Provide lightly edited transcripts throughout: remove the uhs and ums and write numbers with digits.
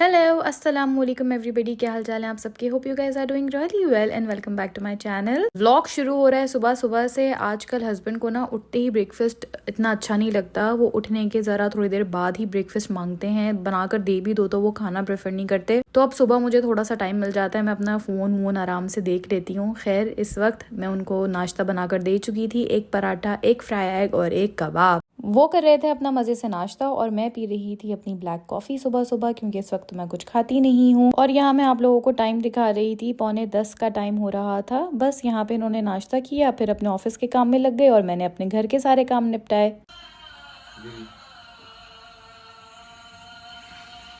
Hello अस्सलाम वालेकुम everybody, क्या हाल चाल है आप सबके। Hope you guys are doing really well and welcome back to my channel. Vlog शुरू हो रहा है सुबह सुबह से। आजकल हस्बैंड को ना उठते ही ब्रेकफास्ट इतना अच्छा नहीं लगता। वो उठने के ज़रा थोड़ी देर बाद ही ब्रेकफास्ट मांगते हैं। बनाकर दे भी दो तो वो खाना प्रेफर नहीं करते। तो अब सुबह मुझे थोड़ा सा टाइम मिल जाता है, मैं अपना फ़ोन वोन आराम से देख लेती हूँ। खैर इस वक्त मैं उनको नाश्ता बनाकर दे चुकी थी। एक पराठा, एक फ्राई एग और एक कबाब। वो कर रहे थे अपना मज़े से नाश्ता और मैं पी रही थी अपनी ब्लैक कॉफ़ी सुबह सुबह, क्योंकि इस वक्त मैं कुछ खाती नहीं हूँ। और यहाँ मैं आप लोगों को टाइम दिखा रही थी, 9:45 का टाइम हो रहा था। बस यहाँ पे इन्होंने नाश्ता किया, फिर अपने ऑफिस के काम में लग गए और मैंने अपने घर के सारे काम निपटाए।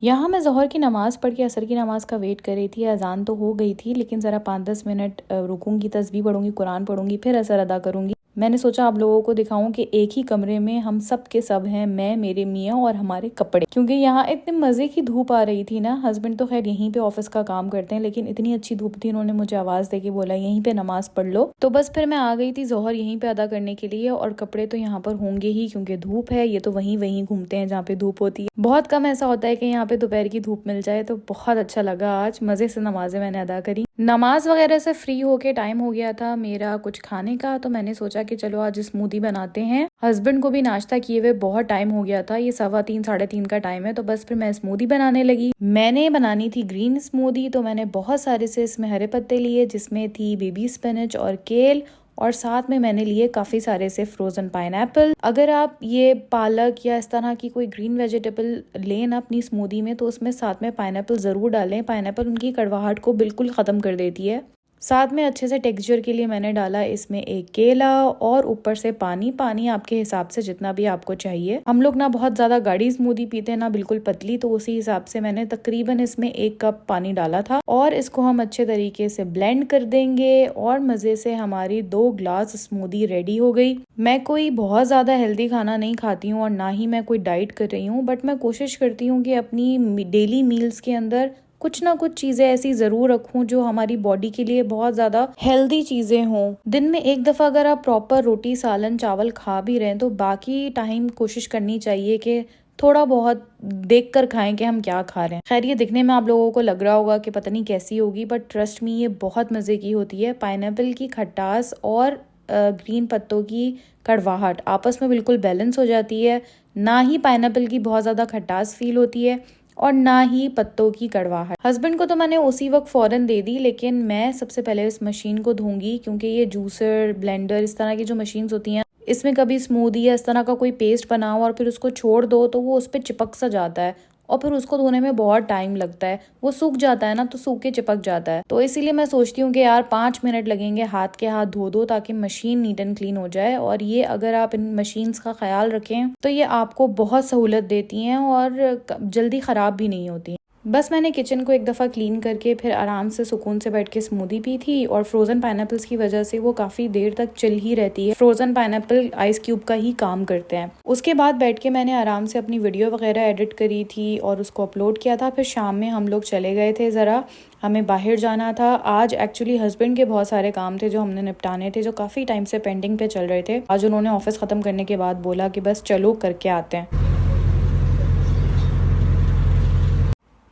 यहाँ मैं ज़ोहर की नमाज़ पढ़ के असर की नमाज़ का वेट कर रही थी। अजान तो हो गई थी, लेकिन ज़रा 5-10 मिनट रुकूंगी, तस्बीह पढ़ूंगी, कुरान पढ़ूंगी, फिर असर अदा करूंगी। मैंने सोचा आप लोगों को दिखाऊं कि एक ही कमरे में हम सब के सब हैं, मैं, मेरे मियाँ और हमारे कपड़े। क्योंकि यहाँ इतने मज़े की धूप आ रही थी ना। हस्बैंड तो खैर यहीं पे ऑफिस का काम करते हैं, लेकिन इतनी अच्छी धूप थी, उन्होंने मुझे आवाज़ देके बोला यहीं पे नमाज पढ़ लो। तो बस फिर मैं आ गई थी ज़ोहर यहीं पे अदा करने के लिए। और कपड़े तो यहाँ पर होंगे ही, क्योंकि धूप है। ये तो वहीं वहीं घूमते हैं जहाँ पे धूप होती है। बहुत कम ऐसा होता है कि यहाँ पे दोपहर की धूप मिल जाए। तो बहुत अच्छा लगा, आज मज़े से नमाजें मैंने अदा करी। नमाज वगैरह से फ्री होके टाइम हो गया था मेरा कुछ खाने का। तो मैंने सोचा कि चलो आज स्मूदी बनाते हैं। हस्बैंड को भी नाश्ता किए हुए बहुत टाइम हो गया था, ये 3:15 3:30 का टाइम है। तो बस फिर मैं स्मूदी बनाने लगी। मैंने बनानी थी ग्रीन स्मूदी, तो मैंने बहुत सारे से इसमें हरे पत्ते लिए, जिसमें थी बेबी स्पिनच और केल, और साथ में मैंने लिए काफ़ी सारे से फ्रोज़न पाइनएप्पल। अगर आप ये पालक या इस तरह की कोई ग्रीन वेजिटेबल लें ना अपनी स्मूदी में, तो उसमें साथ में पाइनएप्पल ज़रूर डालें। पाइनएप्पल उनकी कड़वाहट को बिल्कुल ख़त्म कर देती है। साथ में अच्छे से टेक्सचर के लिए मैंने डाला इसमें एक केला और ऊपर से पानी। पानी आपके हिसाब से जितना भी आपको चाहिए। हम लोग ना बहुत ज़्यादा गाढ़ी स्मूदी पीते हैं, ना बिल्कुल पतली, तो उसी हिसाब से मैंने तकरीबन इसमें 1 कप पानी डाला था। और इसको हम अच्छे तरीके से ब्लेंड कर देंगे और मज़े से हमारी 2 ग्लास स्मूदी रेडी हो गई। मैं कोई बहुत ज़्यादा हेल्दी खाना नहीं खाती हूँ और ना ही मैं कोई डाइट कर रही हूँ, बट मैं कोशिश करती हूँ कि अपनी डेली मील्स के अंदर कुछ ना कुछ चीज़ें ऐसी ज़रूर रखूं जो हमारी बॉडी के लिए बहुत ज़्यादा हेल्दी चीज़ें हों। दिन में एक दफ़ा अगर आप प्रॉपर रोटी, सालन, चावल खा भी रहे हैं, तो बाकी टाइम कोशिश करनी चाहिए कि थोड़ा बहुत देख कर खाएं कि हम क्या खा रहे हैं। खैर ये दिखने में आप लोगों को लग रहा होगा कि पता नहीं कैसी होगी, बट ट्रस्ट मी ये बहुत मज़े की होती है। पाइनएप्पल की खटास और ग्रीन पत्तों की कड़वाहट आपस में बिल्कुल बैलेंस हो जाती है। ना ही पाइनएप्पल की बहुत ज़्यादा खटास फील होती है और ना ही पत्तों की कड़वाहट। हस्बैंड को तो मैंने उसी वक्त फ़ौरन दे दी, लेकिन मैं सबसे पहले इस मशीन को धोऊंगी, क्योंकि ये जूसर, ब्लेंडर, इस तरह की जो मशीन्स होती हैं, इसमें कभी स्मूदी या इस तरह का कोई पेस्ट बनाओ और फिर उसको छोड़ दो तो वो उस पर चिपक सा जाता है और फिर उसको धोने में बहुत टाइम लगता है। वो सूख जाता है ना, तो सूख के चिपक जाता है। तो इसीलिए मैं सोचती हूँ कि यार 5 मिनट लगेंगे, हाथ के हाथ धो दो ताकि मशीन नीट एंड क्लीन हो जाए। और ये अगर आप इन मशीन्स का ख्याल रखें तो ये आपको बहुत सहूलत देती हैं और जल्दी ख़राब भी नहीं होती। बस मैंने किचन को एक दफ़ा क्लीन करके फिर आराम से सुकून से बैठ के स्मूदी पी थी। और फ्रोज़न पाइनएप्पल्स की वजह से वो काफ़ी देर तक चिल ही रहती है। फ्रोज़न पाइनएप्पल आइस क्यूब का ही काम करते हैं। उसके बाद बैठ के मैंने आराम से अपनी वीडियो वगैरह एडिट करी थी और उसको अपलोड किया था। फिर शाम में हम लोग चले गए थे, ज़रा हमें बाहर जाना था। आज एक्चुअली हस्बैंड के बहुत सारे काम थे जो हमने निपटाने थे, जो काफ़ी टाइम से पेंडिंग पे चल रहे थे। आज उन्होंने ऑफिस ख़त्म करने के बाद बोला कि बस चलो करके आते हैं।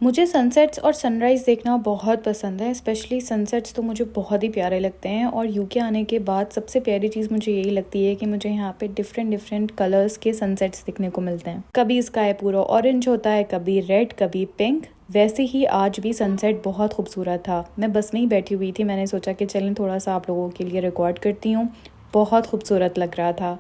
मुझे सनसेट्स और सनराइज़ देखना बहुत पसंद है। स्पेशली सनसेट्स तो मुझे बहुत ही प्यारे लगते हैं। और यूके आने के बाद सबसे प्यारी चीज़ मुझे यही लगती है कि मुझे यहाँ पे डिफरेंट कलर्स के सनसेट्स दिखने को मिलते हैं। कभी स्काई पूरा ऑरेंज होता है, कभी रेड, कभी पिंक। वैसे ही आज भी सनसेट बहुत खूबसूरत था। मैं बस में ही बैठी हुई थी, मैंने सोचा कि चलें थोड़ा सा आप लोगों के लिए रिकॉर्ड करती हूँ। बहुत खूबसूरत लग रहा था।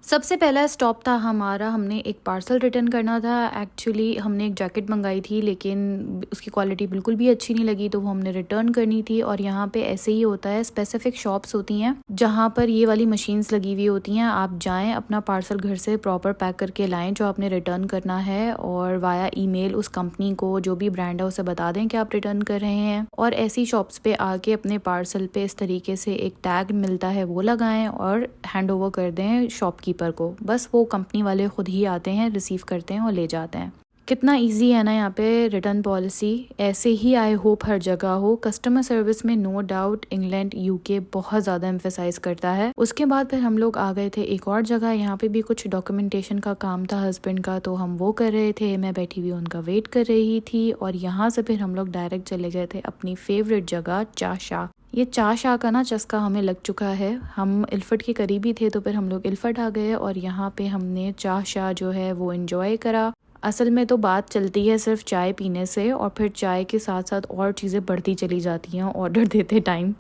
सबसे पहला स्टॉप था हमारा, हमने एक पार्सल रिटर्न करना था। एक्चुअली हमने एक जैकेट मंगाई थी, लेकिन उसकी क्वालिटी बिल्कुल भी अच्छी नहीं लगी, तो वो हमने रिटर्न करनी थी। और यहाँ पे ऐसे ही होता है, स्पेसिफिक शॉप्स होती हैं जहाँ पर ये वाली मशीन्स लगी हुई होती हैं। आप जाएं, अपना पार्सल घर से प्रॉपर पैक करके लाएं जो आपने रिटर्न करना है, और वाया ईमेल उस कंपनी को, जो भी ब्रांड है, उसे बता दें कि आप रिटर्न कर रहे हैं। और ऐसी शॉप्स पे आके अपने पार्सल पे इस तरीके से एक टैग मिलता है, वो लगाएं और हैंड ओवर कर दें शॉपकीपर को। बस वो कंपनी वाले खुद ही आते हैं, रिसीव करते हैं और ले जाते हैं। कितना इजी है ना यहाँ पे रिटर्न पॉलिसी। ऐसे ही आई होप हर जगह हो। कस्टमर सर्विस में नो डाउट इंग्लैंड यूके बहुत ज़्यादा एम्फेसाइज करता है। उसके बाद फिर हम लोग आ गए थे एक और जगह। यहाँ पे भी कुछ डॉक्यूमेंटेशन का काम था हस्बैंड का, तो हम वो कर रहे थे। मैं बैठी हुई उनका वेट कर रही थी और यहाँ से फिर हम लोग डायरेक्ट चले गए थे अपनी फेवरेट जगह चा शाह। ये चा शाह का ना चस्का हमें लग चुका है। हम इल्फर्ट के करीब ही थे तो फिर हम लोग इल्फर्ट आ गए और यहाँ पे हमने चा शाह जो है वो एंजॉय करा। असल में तो बात चलती है सिर्फ चाय पीने से और फिर चाय के साथ साथ और चीज़ें बढ़ती चली जाती हैं ऑर्डर देते टाइम।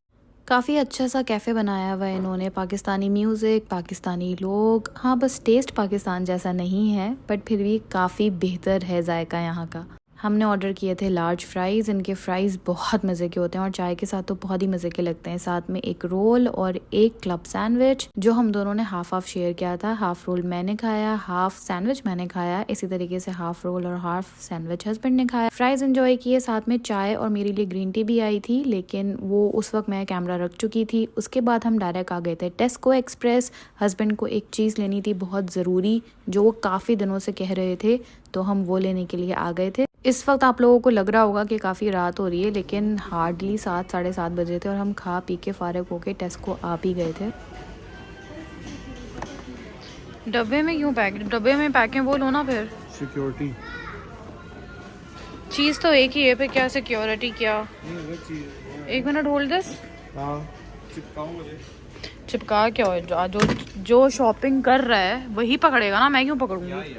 काफ़ी अच्छा सा कैफ़े बनाया हुआ है इन्होंने। पाकिस्तानी म्यूज़िक, पाकिस्तानी लोग। हाँ, बस टेस्ट पाकिस्तान जैसा नहीं है बट फिर भी काफ़ी बेहतर है जायका यहाँ का। हमने ऑर्डर किए थे लार्ज फ्राइज़। इनके फ्राइज़ बहुत मज़े के होते हैं और चाय के साथ तो बहुत ही मज़े के लगते हैं। साथ में एक रोल और एक क्लब सैंडविच जो हम दोनों ने हाफ हाफ शेयर किया था। हाफ रोल मैंने खाया, हाफ सैंडविच मैंने खाया। इसी तरीके से हाफ रोल और हाफ सैंडविच हस्बैंड ने खाया। फ्राइज़ एंजॉय किए, साथ में चाय और मेरे लिए ग्रीन टी भी आई थी, लेकिन वो उस वक्त मैं कैमरा रख चुकी थी। उसके बाद हम डायरेक्ट आ गए थे टेस्को एक्सप्रेस। हस्बैंड को एक चीज़ लेनी थी बहुत ज़रूरी जो वो काफ़ी दिनों से कह रहे थे, तो हम वो लेने के लिए आ गए थे। इस वक्त आप लोगों को लग रहा होगा कि काफ़ी रात हो रही है, लेकिन हार्डली 7 साढ़े 7 बजे थे और हम खा पी के फारिग होके टेस्को आ भी गए थे। डब्बे में क्यों पैक? डब्बे में पैकें वो लो ना फिर। सिक्योरिटी चीज़ तो एक ही है, फिर क्या सिक्योरिटी क्या? एक मिनट होल्ड दिस। चिपका क्या हो? जो शॉपिंग कर रहा है वही पकड़ेगा ना, मैं क्यों पकड़ूंगी?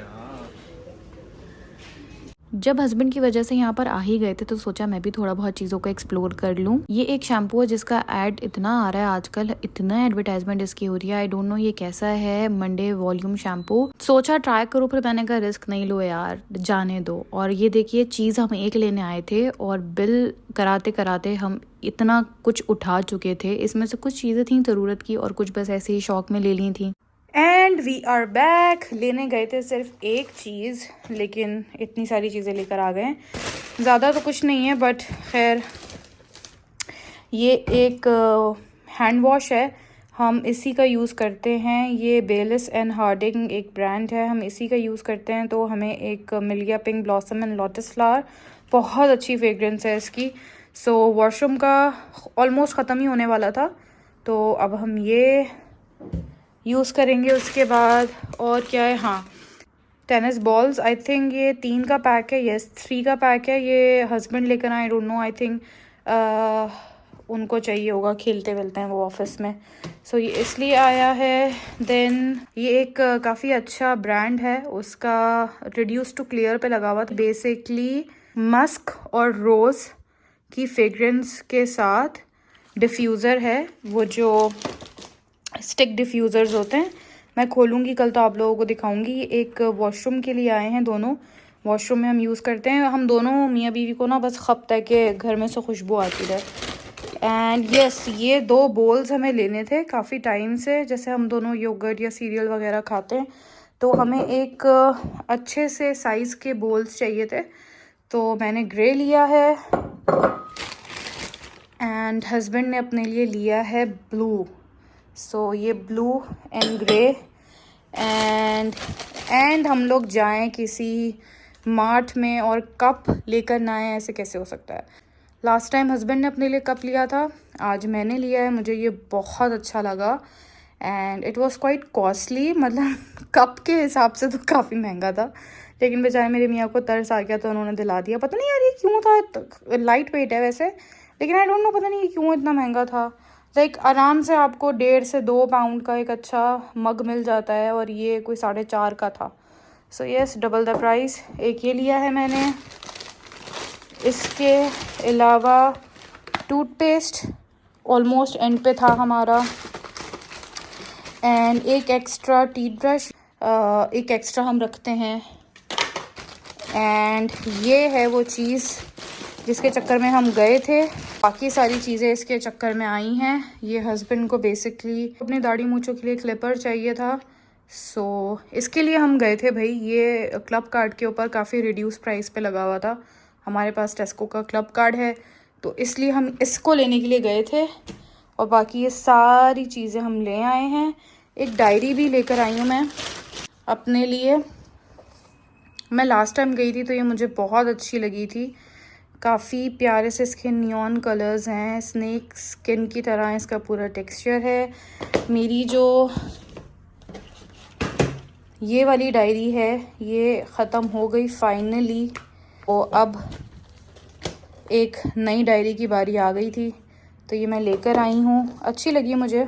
जब हस्बैंड की वजह से यहाँ पर आ ही गए थे तो सोचा मैं भी थोड़ा बहुत चीज़ों को एक्सप्लोर कर लूँ। ये एक शैम्पू है जिसका ऐड इतना आ रहा है आजकल, इतना एडवर्टाइजमेंट इसकी हो रही है। आई डोंट नो ये कैसा है। मंडे वॉल्यूम शैम्पू सोचा ट्राई करो, फिर मैंने कहा रिस्क नहीं लो यार, जाने दो। और ये देखिए चीज़ हम एक लेने आए थे और बिल कराते कराते हम इतना कुछ उठा चुके थे। इसमें से कुछ चीज़ें थी ज़रूरत की और कुछ बस ऐसे ही शौक में ले ली थी। And we are back. लेने गए थे सिर्फ एक चीज़, लेकिन इतनी सारी चीज़ें लेकर आ गए। ज़्यादा तो कुछ नहीं है बट खैर, ये एक हैंड वॉश है, हम इसी का यूज़ करते हैं। ये बेलिस एंड हार्डिंग एक ब्रांड है, हम इसी का यूज़ करते हैं। तो हमें एक मिल गया pink blossom and lotus flower, बहुत अच्छी फ्रेगरेंस है इसकी। सो वॉशरूम का ऑलमोस्ट ख़त्म ही होने वाला था, तो अब हम ये यूज़ करेंगे। उसके बाद और क्या है, हाँ, टेनिस बॉल्स। आई थिंक ये 3 का पैक है, यस 3 का पैक है। ये हस्बैंड लेकर आए, डोंट नो, आई थिंक उनको चाहिए होगा, खेलते वेलते हैं वो ऑफिस में, सो ये इसलिए आया है। देन ये एक काफ़ी अच्छा ब्रांड है, उसका रिड्यूस टू क्लियर पे लगा हुआ था। बेसिकली मस्क और रोज़ की फ्रेगरेंस के साथ डिफ्यूज़र है, वो जो स्टिक डिफ्यूज़र्स होते हैं। मैं खोलूँगी कल तो आप लोगों को दिखाऊंगी। ये एक वॉशरूम के लिए आए हैं दोनों, वॉशरूम में हम यूज़ करते हैं। हम दोनों मियाँ बीवी को ना बस खपता है कि घर में से खुशबू आती रहे। एंड यस, ये 2 बोल्स हमें लेने थे काफ़ी टाइम से। जैसे हम दोनों योगर्ट या सीरियल वगैरह खाते हैं, तो हमें एक अच्छे से साइज़ के बोल्स चाहिए थे, तो मैंने ग्रे लिया है एंड हस्बैंड ने अपने लिए लिया है ब्लू। सो ये ब्लू एंड ग्रे। एंड हम लोग जाएं किसी मार्ट में और कप लेकर ना आए, ऐसे कैसे हो सकता है? लास्ट टाइम हस्बैंड ने अपने लिए कप लिया था, आज मैंने लिया है। मुझे ये बहुत अच्छा लगा and it was quite costly, मतलब कप के हिसाब से तो काफ़ी महंगा था, लेकिन बेचारे मेरे मियाँ को तरस आ गया तो उन्होंने दिला दिया। पता नहीं यार ये क्यों था, लाइट वेट है वैसे, लेकिन आई डोंट नो पता नहीं क्यों इतना महंगा था। लाइक आराम से आपको 1.5 से 2 पाउंड का एक अच्छा मग मिल जाता है और ये कोई 4.5 का था। So yes, double the price. एक ये लिया है मैंने। इसके अलावा टूथपेस्ट ऑलमोस्ट एंड पे था हमारा, एंड एक एक्स्ट्रा टीथ ब्रश, एक एक्स्ट्रा हम रखते हैं। एंड ये है वो चीज़ जिसके चक्कर में हम गए थे। बाकी सारी चीज़ें इसके चक्कर में आई हैं। ये हस्बैंड को बेसिकली अपनी दाढ़ी मूंछों के लिए क्लिपर चाहिए था, सो इसके लिए हम गए थे। भाई ये क्लब कार्ड के ऊपर काफ़ी रिड्यूस प्राइस पे लगा हुआ था। हमारे पास टेस्को का क्लब कार्ड है, तो इसलिए हम इसको लेने के लिए गए थे। और बाकी ये सारी चीज़ें हम ले आए हैं। एक डायरी भी लेकर आई हूँ मैं अपने लिए, मैं लास्ट टाइम गई थी तो ये मुझे बहुत अच्छी लगी थी। काफ़ी प्यारे से इसके नियॉन कलर्स हैं, स्नेक स्किन की तरह इसका पूरा टेक्सचर है। मेरी जो ये वाली डायरी है ये ख़त्म हो गई फाइनली, तो अब एक नई डायरी की बारी आ गई थी, तो ये मैं लेकर आई हूँ। अच्छी लगी मुझे।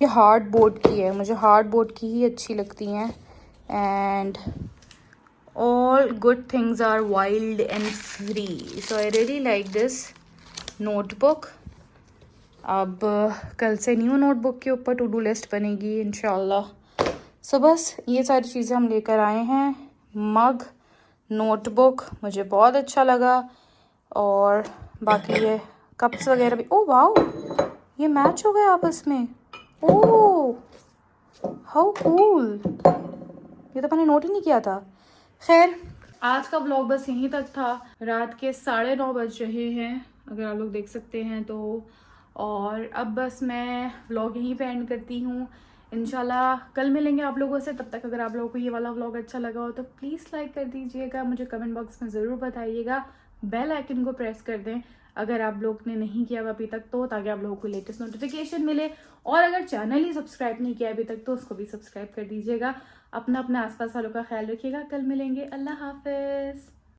ये हार्ड बोर्ड की है, मुझे हार्ड बोर्ड की ही अच्छी लगती हैं। And all good things are wild and free, so I really like this notebook. अब कल से न्यू नोटबुक के ऊपर टू डू लिस्ट बनेगी इंशाल्लाह। सो बस ये सारी चीज़ें हम लेकर आए हैं। मग, नोटबुक मुझे बहुत अच्छा लगा, और बाकी ये कप्स वगैरह भी। ओह वाओ, ये मैच हो गए आपस में। ओह हाउ कूल, ये तो मैंने नोट ही नहीं किया था। खैर, आज का ब्लॉग बस यहीं तक था। रात के 9:30 बज रहे हैं, अगर आप लोग देख सकते हैं तो। और अब बस मैं व्लॉग यहीं पे एंड करती हूँ। इंशाल्लाह कल मिलेंगे आप लोगों से। तब तक अगर आप लोगों को ये वाला व्लॉग अच्छा लगा हो तो प्लीज़ लाइक कर दीजिएगा, मुझे कमेंट बॉक्स में ज़रूर बताइएगा। बेल आइकन को प्रेस कर दें अगर आप लोग ने नहीं किया अभी तक तो, ताकि आप लोगों को लेटेस्ट नोटिफिकेशन मिले। और अगर चैनल ही सब्सक्राइब नहीं किया अभी तक तो उसको भी सब्सक्राइब कर दीजिएगा। अपना अपने आसपास वालों का ख्याल रखिएगा। कल मिलेंगे। अल्लाह हाफिज़।